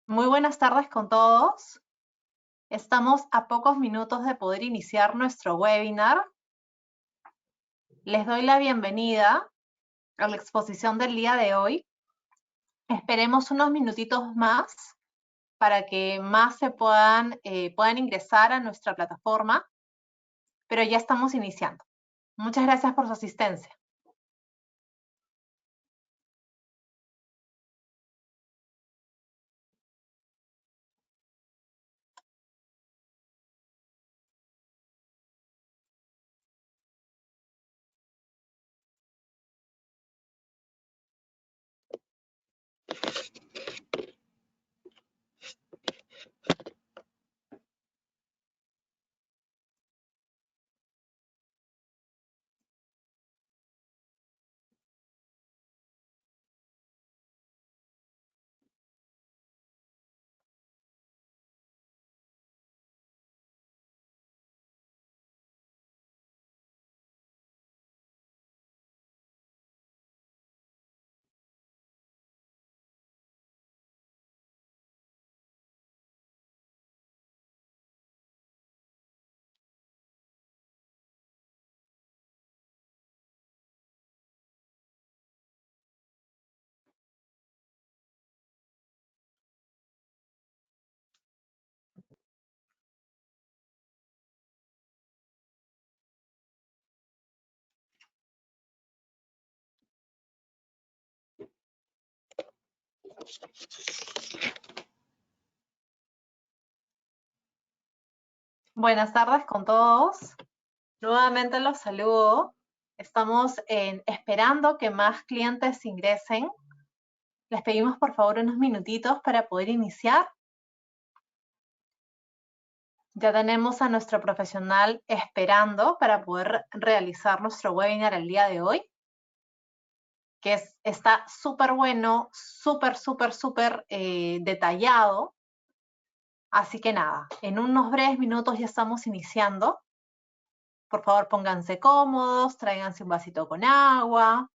Muy buenas tardes con todos. Estamos a pocos minutos de poder iniciar nuestro webinar. Les doy la bienvenida a la exposición del día de hoy. Esperemos unos minutitos más para que más se puedan ingresar a nuestra plataforma, pero ya estamos iniciando. Muchas gracias por su asistencia. Buenas tardes con todos. Nuevamente los saludo. Estamos esperando que más clientes ingresen. Les pedimos por favor unos minutitos para poder iniciar. Ya tenemos a nuestro profesional esperando para poder realizar nuestro webinar el día de hoy, que está súper bueno, súper detallado. Así que nada, en unos breves minutos ya estamos iniciando. Por favor, pónganse cómodos, tráiganse un vasito con agua,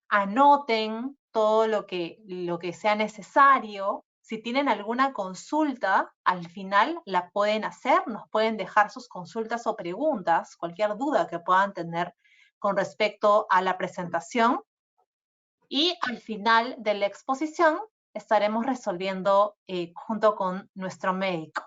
anoten todo lo que sea necesario. Si tienen alguna consulta, al final la pueden hacer, nos pueden dejar sus consultas o preguntas, cualquier duda que puedan tener con respecto a la presentación. Y al final de la exposición estaremos resolviendo junto con nuestro médico.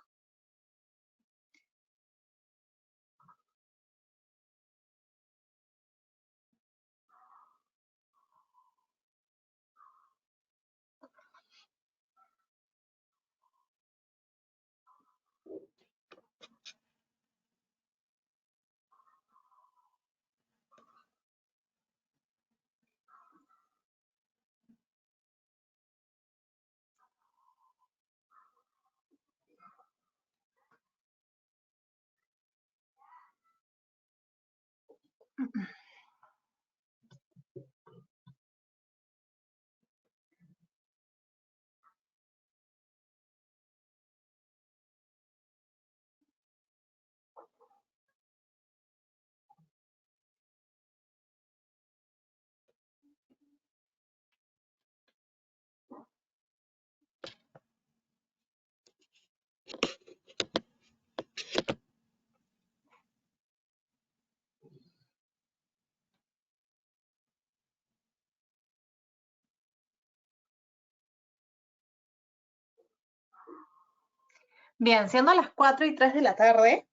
Bien, siendo las 4:03 de la tarde,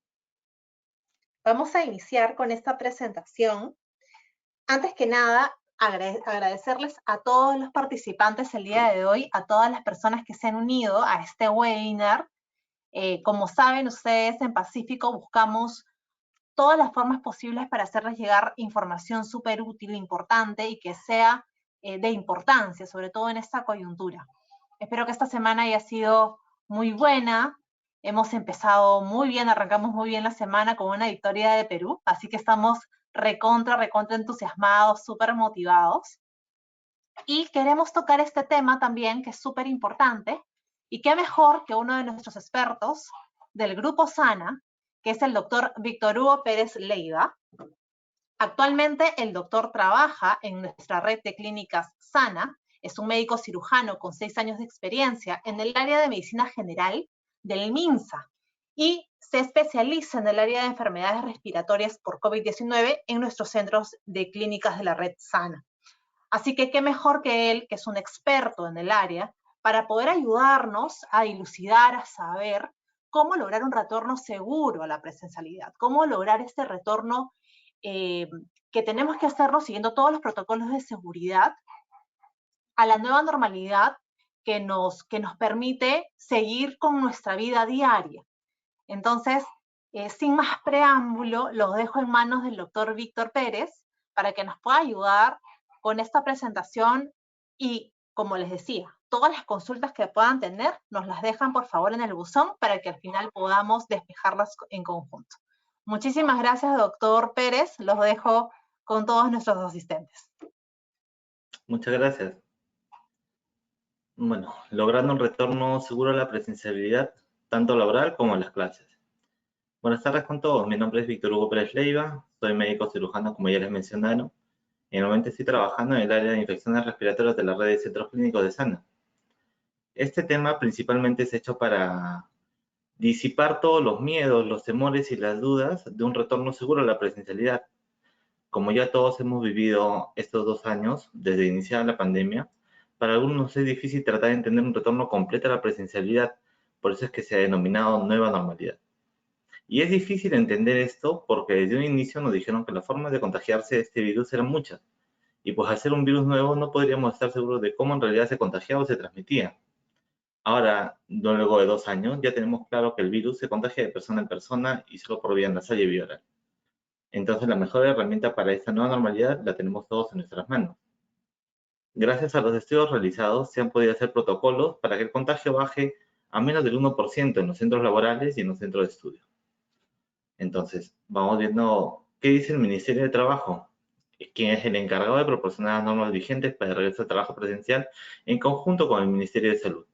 vamos a iniciar con esta presentación. Antes que nada, agradecerles a todos los participantes el día de hoy, a todas las personas que se han unido a este webinar. Como saben ustedes, en Pacífico buscamos todas las formas posibles para hacerles llegar información súper útil, importante y que sea de importancia, sobre todo en esta coyuntura. Espero que esta semana haya sido muy buena. Hemos empezado muy bien, arrancamos muy bien la semana con una victoria de Perú, así que estamos recontra entusiasmados, súper motivados. Y queremos tocar este tema también, que es súper importante, y qué mejor que uno de nuestros expertos del Grupo Sana, que es el doctor Víctor Hugo Pérez Leiva. Actualmente el doctor trabaja en nuestra red de clínicas Sana Es un médico cirujano con 6 años de experiencia en el área de medicina general del MINSA y se especializa en el área de enfermedades respiratorias por COVID-19 en nuestros centros de clínicas de la red Sana. Así que qué mejor que él, que es un experto en el área, para poder ayudarnos a dilucidar, a saber cómo lograr un retorno seguro a la presencialidad, cómo lograr este retorno que tenemos que hacerlo siguiendo todos los protocolos de seguridad a la nueva normalidad que nos permite seguir con nuestra vida diaria. Entonces, sin más preámbulo, los dejo en manos del doctor Víctor Pérez para que nos pueda ayudar con esta presentación y, como les decía, todas las consultas que puedan tener nos las dejan por favor en el buzón para que al final podamos despejarlas en conjunto. Muchísimas gracias, doctor Pérez. Los dejo con todos nuestros asistentes. Muchas gracias. Bueno, logrando un retorno seguro a la presencialidad, tanto laboral como en las clases. Buenas tardes con todos. Mi nombre es Víctor Hugo Pérez Leiva. Soy médico cirujano, como ya les mencionaron. Y normalmente estoy trabajando en el área de infecciones respiratorias de la red de centros clínicos de Sana. Este tema principalmente es hecho para disipar todos los miedos, los temores y las dudas de un retorno seguro a la presencialidad. Como ya todos hemos vivido estos 2 años desde iniciada la pandemia, para algunos es difícil tratar de entender un retorno completo a la presencialidad, por eso es que se ha denominado nueva normalidad. Y es difícil entender esto porque desde un inicio nos dijeron que las formas de contagiarse de este virus eran muchas, y pues al ser un virus nuevo no podríamos estar seguros de cómo en realidad se contagiaba o se transmitía. Ahora, luego de 2 años, ya tenemos claro que el virus se contagia de persona en persona y solo por vía nasal y vía oral. Entonces, la mejor herramienta para esta nueva normalidad la tenemos todos en nuestras manos. Gracias a los estudios realizados, se han podido hacer protocolos para que el contagio baje a menos del 1% en los centros laborales y en los centros de estudio. Entonces, vamos viendo qué dice el Ministerio de Trabajo, quien es el encargado de proporcionar las normas vigentes para el regreso al trabajo presencial en conjunto con el Ministerio de Salud.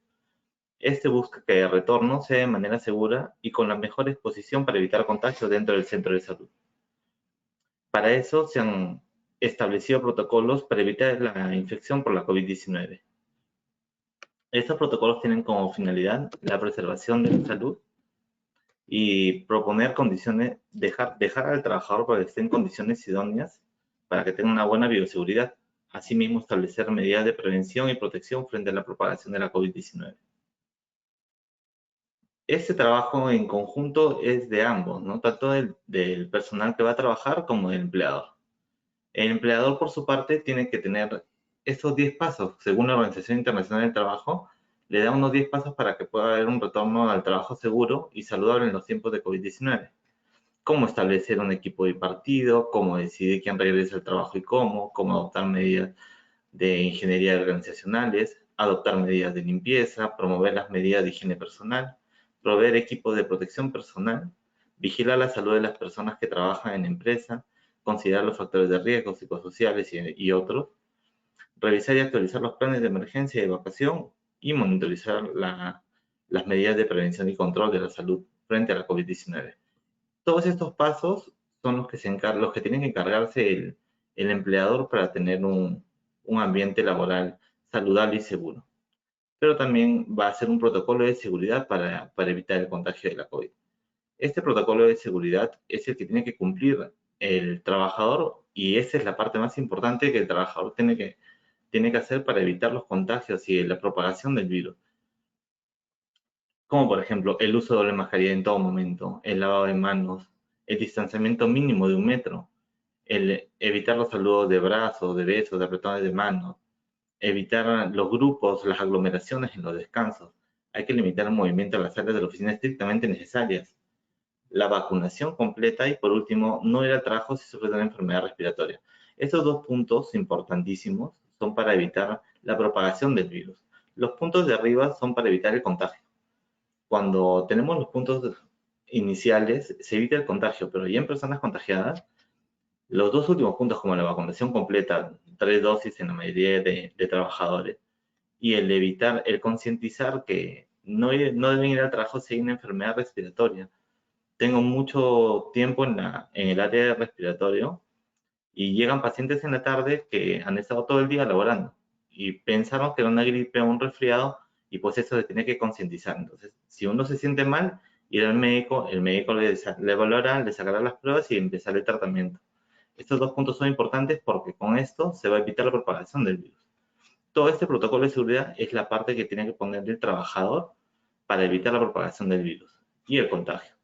Este busca que el retorno sea de manera segura y con la mejor exposición para evitar contagios dentro del centro de salud. Para eso se han establecido protocolos para evitar la infección por la COVID-19. Estos protocolos tienen como finalidad la preservación de la salud y proponer condiciones, dejar al trabajador para que esté en condiciones idóneas para que tenga una buena bioseguridad. Asimismo, establecer medidas de prevención y protección frente a la propagación de la COVID-19. Este trabajo en conjunto es de ambos, ¿no? Tanto del personal que va a trabajar como del empleador. El empleador, por su parte, tiene que tener estos 10 pasos. Según la Organización Internacional del Trabajo, le da unos 10 pasos para que pueda haber un retorno al trabajo seguro y saludable en los tiempos de COVID-19. Cómo establecer un equipo bipartido, cómo decidir quién regresa al trabajo y cómo adoptar medidas de ingeniería organizacionales, adoptar medidas de limpieza, promover las medidas de higiene personal, proveer equipos de protección personal, vigilar la salud de las personas que trabajan en la empresa, considerar los factores de riesgo psicosociales y otros, revisar y actualizar los planes de emergencia y evacuación y monitorizar las medidas de prevención y control de la salud frente a la COVID-19. Todos estos pasos son los que tienen que encargarse el empleador para tener un ambiente laboral saludable y seguro. Pero también va a ser un protocolo de seguridad para evitar el contagio de la COVID. Este protocolo de seguridad es el que tiene que cumplir el trabajador y esa es la parte más importante que el trabajador tiene que hacer para evitar los contagios y la propagación del virus. Como por ejemplo el uso de doble mascarilla en todo momento, el lavado de manos, el distanciamiento mínimo de 1 metro, el evitar los saludos de brazos, de besos, de apretones de manos, evitar los grupos, las aglomeraciones en los descansos. Hay que limitar el movimiento a las áreas de la oficina estrictamente necesarias. La vacunación completa y por último, no ir al trabajo si sufre de una enfermedad respiratoria. Estos 2 puntos importantísimos son para evitar la propagación del virus. Los puntos de arriba son para evitar el contagio. Cuando tenemos los puntos iniciales, se evita el contagio, pero ya en personas contagiadas, los 2 últimos puntos, como la vacunación completa, 3 dosis en la mayoría de trabajadores, y el concientizar que no deben ir al trabajo si hay una enfermedad respiratoria. Tengo mucho tiempo en el área de respiratorio y llegan pacientes en la tarde que han estado todo el día laborando y pensaron que era una gripe o un resfriado y pues eso se tiene que concientizar. Entonces, si uno se siente mal, ir al médico, el médico le evaluará, le sacará las pruebas y empezar el tratamiento. Estos dos puntos son importantes porque con esto se va a evitar la propagación del virus. Todo este protocolo de seguridad es la parte que tiene que poner el trabajador para evitar la propagación del virus y el contagio.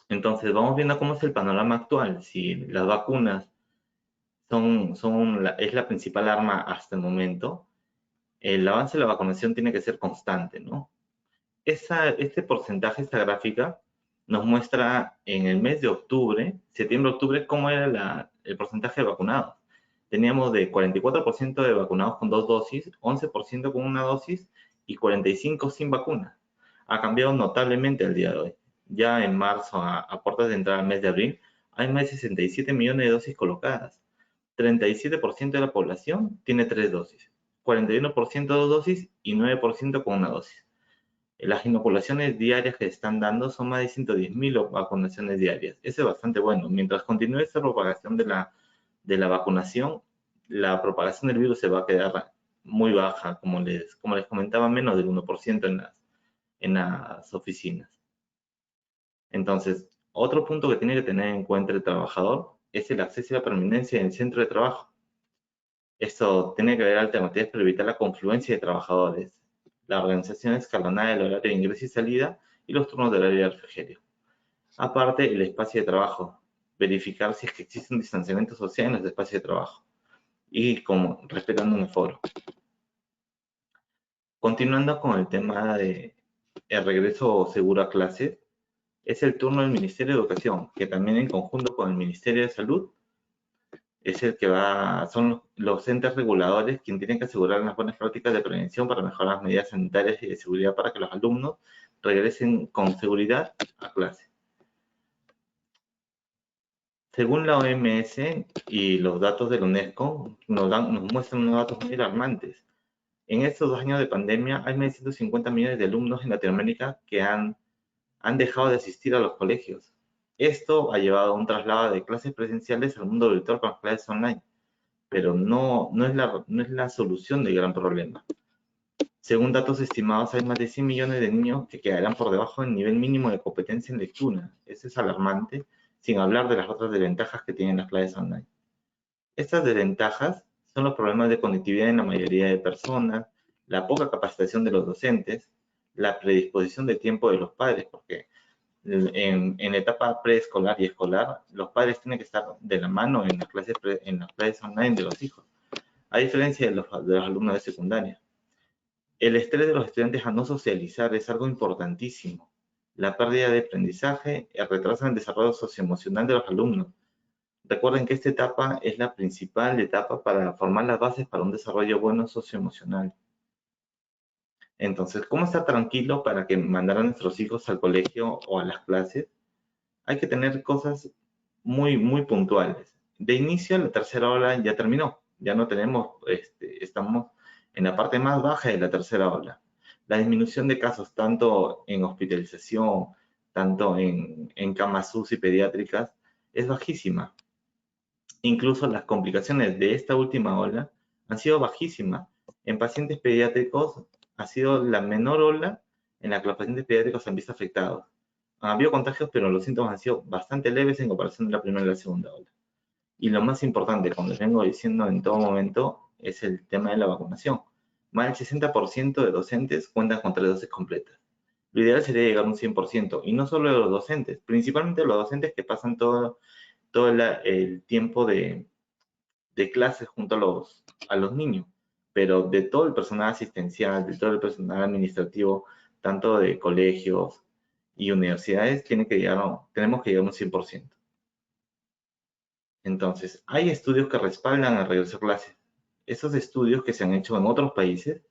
Entonces, vamos viendo cómo es el panorama actual. Si las vacunas es la principal arma hasta el momento, el avance de la vacunación tiene que ser constante, ¿no? Este porcentaje, esta gráfica, nos muestra en el mes de octubre, septiembre-octubre, cómo era el porcentaje de vacunados. Teníamos de 44% de vacunados con 2 dosis, 11% con una dosis y 45% sin vacuna. Ha cambiado notablemente al día de hoy. Ya en marzo, a puertas de entrada al mes de abril, hay más de 67 millones de dosis colocadas. 37% de la población tiene 3 dosis, 41% 2 dosis y 9% con una dosis. Las inoculaciones diarias que están dando son más de 110.000 vacunaciones diarias. Eso es bastante bueno. Mientras continúe esta propagación de la vacunación, la propagación del virus se va a quedar muy baja, como les comentaba, menos del 1% en las oficinas. Entonces, otro punto que tiene que tener en cuenta el trabajador es el acceso y la permanencia en el centro de trabajo. Esto tiene que haber alternativas para evitar la confluencia de trabajadores, la organización escalonada del horario de ingreso y salida y los turnos de horario de refrigerio. Aparte, el espacio de trabajo, verificar si es que existe un distanciamiento social en los espacios de trabajo y como respetando un aforo. Continuando con el tema de el regreso seguro a clases, es el turno del Ministerio de Educación, que también en conjunto con el Ministerio de Salud es el que son los entes reguladores quienes tienen que asegurar las buenas prácticas de prevención para mejorar las medidas sanitarias y de seguridad para que los alumnos regresen con seguridad a clase. Según la OMS y los datos de la UNESCO, nos muestran unos datos muy alarmantes. En estos 2 años de pandemia, hay más de 150 millones de alumnos en Latinoamérica que han dejado de asistir a los colegios. Esto ha llevado a un traslado de clases presenciales al mundo virtual con las clases online, pero no es la solución del gran problema. Según datos estimados, hay más de 100 millones de niños que quedarán por debajo del nivel mínimo de competencia en lectura. Eso es alarmante, sin hablar de las otras desventajas que tienen las clases online. Estas desventajas son los problemas de conectividad en la mayoría de personas, la poca capacitación de los docentes, la predisposición de tiempo de los padres, porque en la etapa preescolar y escolar, los padres tienen que estar de la mano en las clases online de los hijos, a diferencia de los alumnos de secundaria. El estrés de los estudiantes a no socializar es algo importantísimo. La pérdida de aprendizaje retrasa el desarrollo socioemocional de los alumnos. Recuerden que esta etapa es la principal etapa para formar las bases para un desarrollo bueno socioemocional. Entonces, ¿cómo estar tranquilo para que mandar a nuestros hijos al colegio o a las clases? Hay que tener cosas muy, muy puntuales. De inicio, la tercera ola ya terminó. Ya no tenemos, estamos en la parte más baja de la tercera ola. La disminución de casos, tanto en hospitalización, tanto en camas UCI pediátricas, es bajísima. Incluso las complicaciones de esta última ola han sido bajísimas. En pacientes pediátricos ha sido la menor ola en la que los pacientes pediátricos se han visto afectados. Han habido contagios, pero los síntomas han sido bastante leves en comparación de la primera y la segunda ola. Y lo más importante, como les vengo diciendo en todo momento, es el tema de la vacunación. Más del 60% de docentes cuentan con 3 dosis completas. Lo ideal sería llegar a un 100%, y no solo de los docentes, principalmente los docentes que pasan todo el tiempo de clases junto a los niños, pero de todo el personal asistencial, de todo el personal administrativo, tanto de colegios y universidades, tenemos que llegar a un 100%. Entonces, hay estudios que respaldan el regreso a clases. Esos estudios que se han hecho en otros países,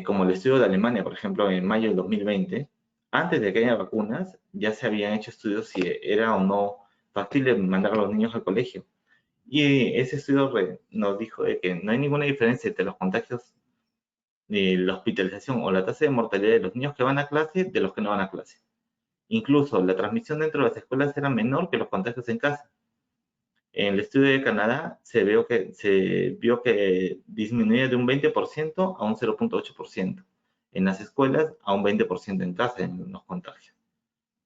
como el estudio de Alemania, por ejemplo, en mayo del 2020, antes de que haya vacunas, ya se habían hecho estudios si era o no factible mandar a los niños al colegio. Y ese estudio nos dijo que no hay ninguna diferencia entre los contagios, ni la hospitalización o la tasa de mortalidad de los niños que van a clase de los que no van a clase. Incluso la transmisión dentro de las escuelas era menor que los contagios en casa. En el estudio de Canadá se vio que disminuye de un 20% a un 0,8% en las escuelas, a un 20% en casa en los contagios,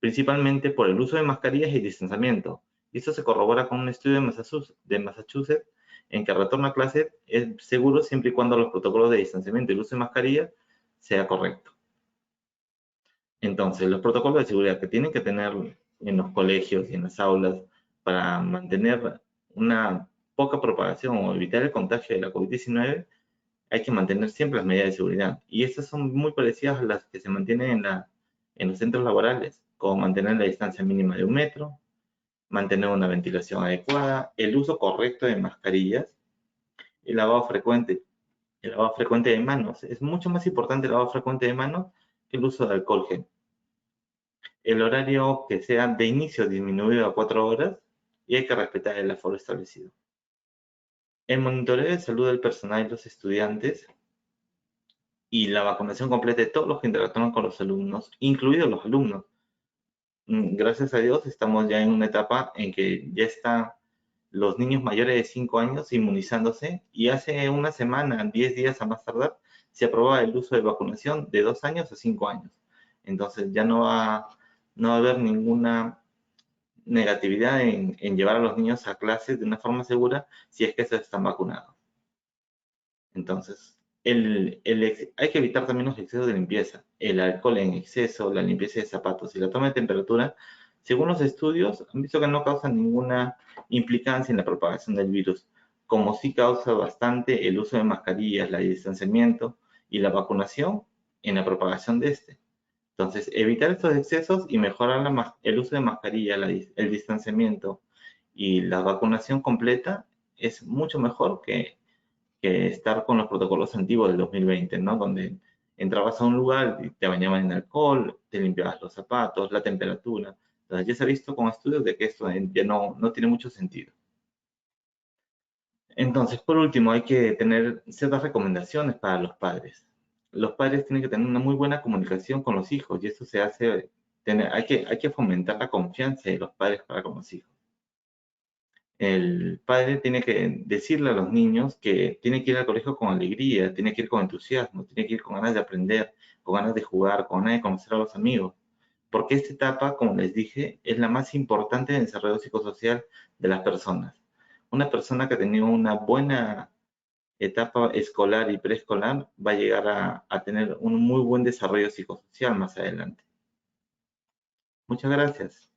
principalmente por el uso de mascarillas y distanciamiento. Y esto se corrobora con un estudio de Massachusetts en que el retorno a clase es seguro siempre y cuando los protocolos de distanciamiento y el uso de mascarilla sea correcto. Entonces, los protocolos de seguridad que tienen que tener en los colegios y en las aulas para mantener una poca propagación o evitar el contagio de la COVID-19, hay que mantener siempre las medidas de seguridad. Y estas son muy parecidas a las que se mantienen en los centros laborales, como mantener la distancia mínima de 1 metro, mantener una ventilación adecuada, el uso correcto de mascarillas, el lavado frecuente. El lavado frecuente de manos. Es mucho más importante el lavado frecuente de manos que el uso de alcohol gel. El horario que sea de inicio disminuido a 4 horas y hay que respetar el aforo establecido. El monitoreo de salud del personal y los estudiantes y la vacunación completa de todos los que interactúan con los alumnos, incluidos los alumnos. Gracias a Dios estamos ya en una etapa en que ya están los niños mayores de 5 años inmunizándose y hace una semana, 10 días a más tardar, se aprobó el uso de vacunación de 2 años a 5 años. Entonces ya no va a haber ninguna negatividad en llevar a los niños a clases de una forma segura si es que estos están vacunados. Entonces, hay que evitar también los excesos de limpieza. El alcohol en exceso, la limpieza de zapatos y la toma de temperatura, según los estudios, han visto que no causan ninguna implicancia en la propagación del virus, como sí causa bastante el uso de mascarillas, el distanciamiento y la vacunación en la propagación de este. Entonces, evitar estos excesos y mejorar el uso de mascarilla, el distanciamiento y la vacunación completa es mucho mejor que estar con los protocolos antiguos del 2020, ¿no? Donde entrabas a un lugar y te bañaban en alcohol, te limpiabas los zapatos, la temperatura. Entonces, ya se ha visto con estudios de que esto ya no tiene mucho sentido. Entonces, por último, hay que tener ciertas recomendaciones para los padres. Los padres tienen que tener una muy buena comunicación con los hijos y eso se hace, hay que fomentar la confianza de los padres para con los hijos. El padre tiene que decirle a los niños que tiene que ir al colegio con alegría, tiene que ir con entusiasmo, tiene que ir con ganas de aprender, con ganas de jugar, con ganas de conocer a los amigos. Porque esta etapa, como les dije, es la más importante del desarrollo psicosocial de las personas. Una persona que ha tenido una buena etapa escolar y preescolar va a llegar a tener un muy buen desarrollo psicosocial más adelante. Muchas gracias.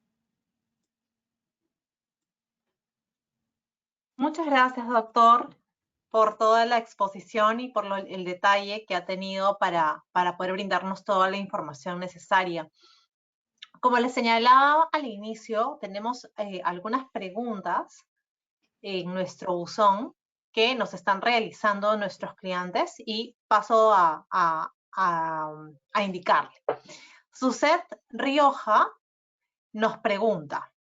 Muchas gracias, doctor, por toda la exposición y por el detalle que ha tenido para poder brindarnos toda la información necesaria. Como les señalaba al inicio, tenemos algunas preguntas en nuestro buzón que nos están realizando nuestros clientes y paso a indicarle. Suset Rioja nos pregunta,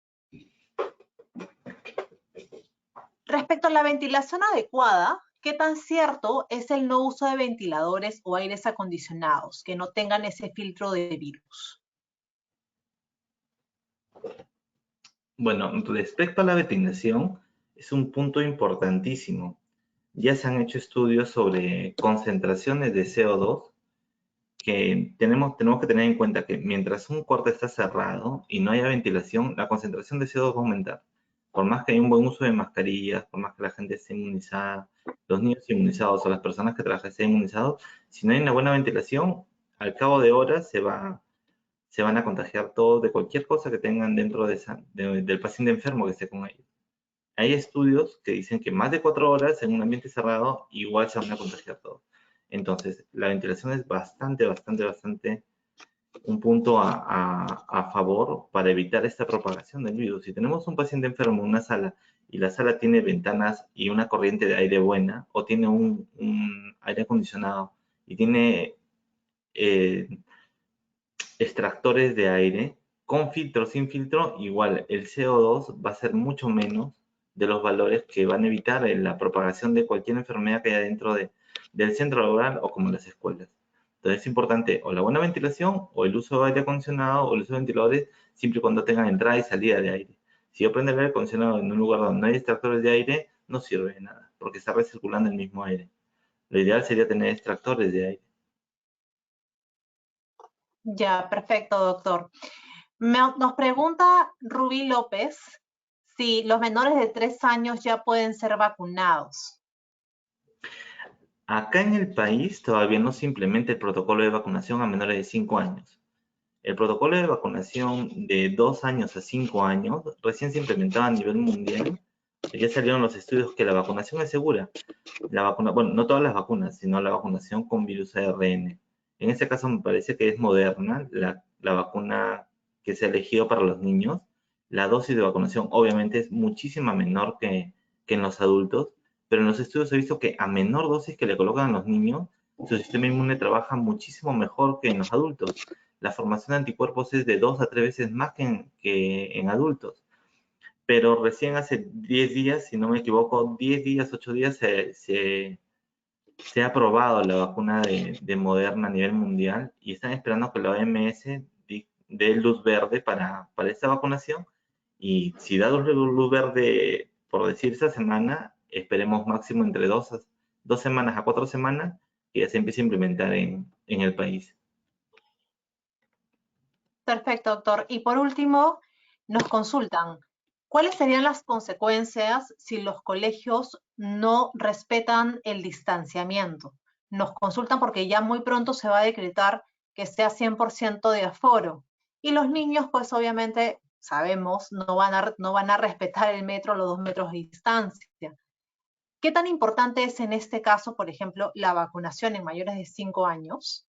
respecto a la ventilación adecuada, ¿qué tan cierto es el no uso de ventiladores o aires acondicionados que no tengan ese filtro de virus? Bueno, respecto a la ventilación, es un punto importantísimo. Ya se han hecho estudios sobre concentraciones de CO2 que tenemos que tener en cuenta que mientras un cuarto está cerrado y no haya ventilación, la concentración de CO2 va a aumentar. Por más que haya un buen uso de mascarillas, por más que la gente esté inmunizada, los niños inmunizados o las personas que trabajan estén inmunizados, si no hay una buena ventilación, al cabo de horas se van a contagiar todos de cualquier cosa que tengan dentro del paciente enfermo que esté con ellos. Hay estudios que dicen que más de 4 horas en un ambiente cerrado igual se van a contagiar todos. Entonces, la ventilación es bastante un punto a favor para evitar esta propagación del virus. Si tenemos un paciente enfermo en una sala y la sala tiene ventanas y una corriente de aire buena, o tiene un aire acondicionado y tiene extractores de aire, con filtro, sin filtro, igual el CO2 va a ser mucho menos de los valores que van a evitar la propagación de cualquier enfermedad que haya dentro del centro laboral o como las escuelas. Entonces es importante o la buena ventilación o el uso de aire acondicionado o el uso de ventiladores siempre y cuando tengan entrada y salida de aire. Si yo prendo el aire acondicionado en un lugar donde no hay extractores de aire, no sirve de nada, porque está recirculando el mismo aire. Lo ideal sería tener extractores de aire. Ya, perfecto, doctor. Nos pregunta Rubí López si los menores de 3 años ya pueden ser vacunados. Acá en el país todavía no se implementa el protocolo de vacunación a menores de 5 años. El protocolo de vacunación de 2 años a 5 años recién se implementaba a nivel mundial. Ya salieron los estudios que la vacunación es segura. Bueno, no todas las vacunas, sino la vacunación con virus ARN. En este caso me parece que es Moderna, la vacuna que se ha elegido para los niños. La dosis de vacunación obviamente es muchísima menor que en los adultos, pero en los estudios he visto que a menor dosis que le colocan a los niños, su sistema inmune trabaja muchísimo mejor que en los adultos. La formación de anticuerpos es de 2 a 3 veces más que en adultos. Pero recién hace 10 días, si no me equivoco, 10 días, 8 días, se ha aprobado la vacuna de Moderna a nivel mundial y están esperando que la OMS dé luz verde para esta vacunación. Y si da luz verde, por decir esta semana, esperemos máximo entre 2 semanas a 4 semanas que ya se empiece a implementar en el país. Perfecto, doctor. Y por último, nos consultan, ¿cuáles serían las consecuencias si los colegios no respetan el distanciamiento? Nos consultan porque ya muy pronto se va a decretar que sea 100% de aforo. Y los niños, pues obviamente, sabemos, no van a respetar el metro, los 2 metros de distancia. ¿Qué tan importante es en este caso, por ejemplo, la vacunación en mayores de 5 años?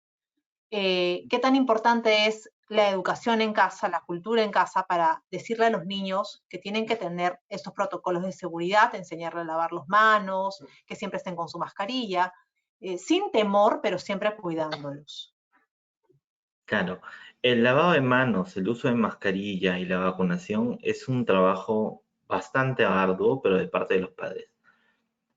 ¿Qué tan importante es la educación en casa, la cultura en casa, para decirle a los niños que tienen que tener estos protocolos de seguridad, enseñarles a lavar las manos, que siempre estén con su mascarilla, sin temor, pero siempre cuidándolos? Claro, el lavado de manos, el uso de mascarilla y la vacunación es un trabajo bastante arduo, pero de parte de los padres.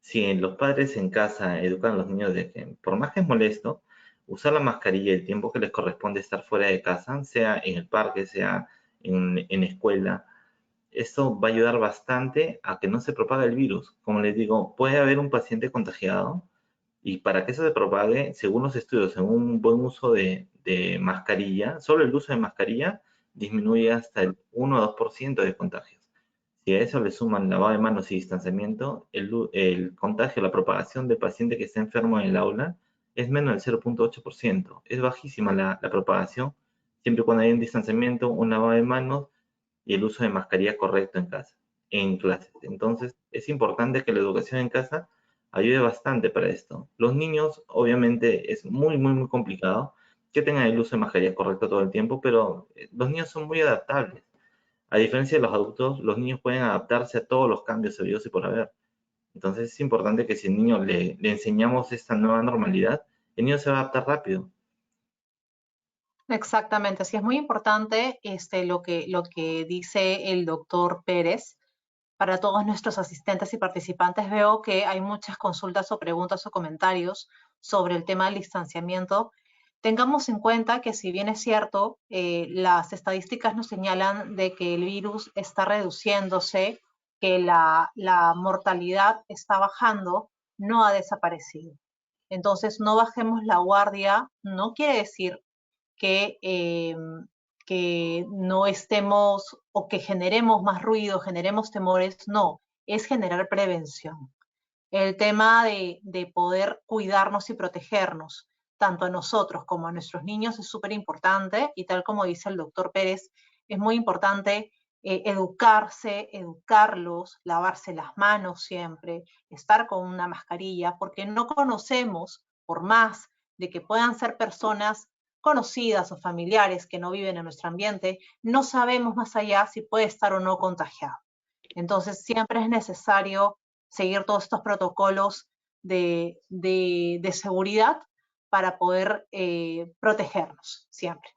Si los padres en casa educan a los niños de que, por más que es molesto, usar la mascarilla el tiempo que les corresponde estar fuera de casa, sea en el parque, sea en escuela, esto va a ayudar bastante a que no se propague el virus. Como les digo, puede haber un paciente contagiado y para que eso se propague, según los estudios, en un buen uso de mascarilla, solo el uso de mascarilla disminuye hasta el 1 o 2% de contagios. Si a eso le suman lavado de manos y distanciamiento, el contagio, la propagación del paciente que está enfermo en el aula es menos del 0,8%. Es bajísima la propagación, siempre y cuando hay un distanciamiento, un lavado de manos y el uso de mascarilla correcto en clases. Entonces, es importante que la educación en casa ayude bastante para esto. Los niños, obviamente, es muy, muy, muy complicado que tengan el uso de mascarilla correcto todo el tiempo, pero los niños son muy adaptables. A diferencia de los adultos, los niños pueden adaptarse a todos los cambios habidos y por haber. Entonces, es importante que si al niño le enseñamos esta nueva normalidad, el niño se va a adaptar rápido. Exactamente, sí es muy importante lo que dice el doctor Pérez. Para todos nuestros asistentes y participantes veo que hay muchas consultas o preguntas o comentarios sobre el tema del distanciamiento. Tengamos en cuenta que si bien es cierto, las estadísticas nos señalan de que el virus está reduciéndose, que la mortalidad está bajando, no ha desaparecido. Entonces, no bajemos la guardia, no quiere decir que, que no estemos o que generemos más ruido, generemos temores, no, es generar prevención. El tema de poder cuidarnos y protegernos, tanto a nosotros como a nuestros niños, es súper importante y tal como dice el doctor Pérez, es muy importante educarse, educarlos, lavarse las manos siempre, estar con una mascarilla, porque no conocemos, por más de que puedan ser personas conocidas o familiares que no viven en nuestro ambiente, no sabemos más allá si puede estar o no contagiado. Entonces, siempre es necesario seguir todos estos protocolos de seguridad para poder protegernos siempre.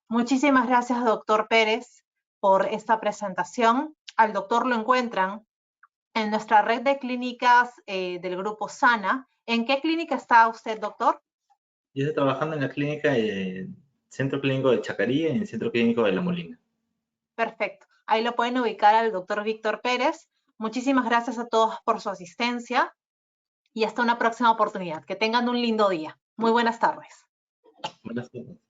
Muchísimas gracias, doctor Pérez, por esta presentación. Al doctor lo encuentran en nuestra red de clínicas del grupo Sana. ¿En qué clínica está usted, doctor? Yo estoy trabajando en la clínica, Centro Clínico de Chacarilla y en el Centro Clínico de La Molina. Perfecto. Ahí lo pueden ubicar al doctor Víctor Pérez. Muchísimas gracias a todos por su asistencia y hasta una próxima oportunidad. Que tengan un lindo día. Muy buenas tardes. Buenas tardes.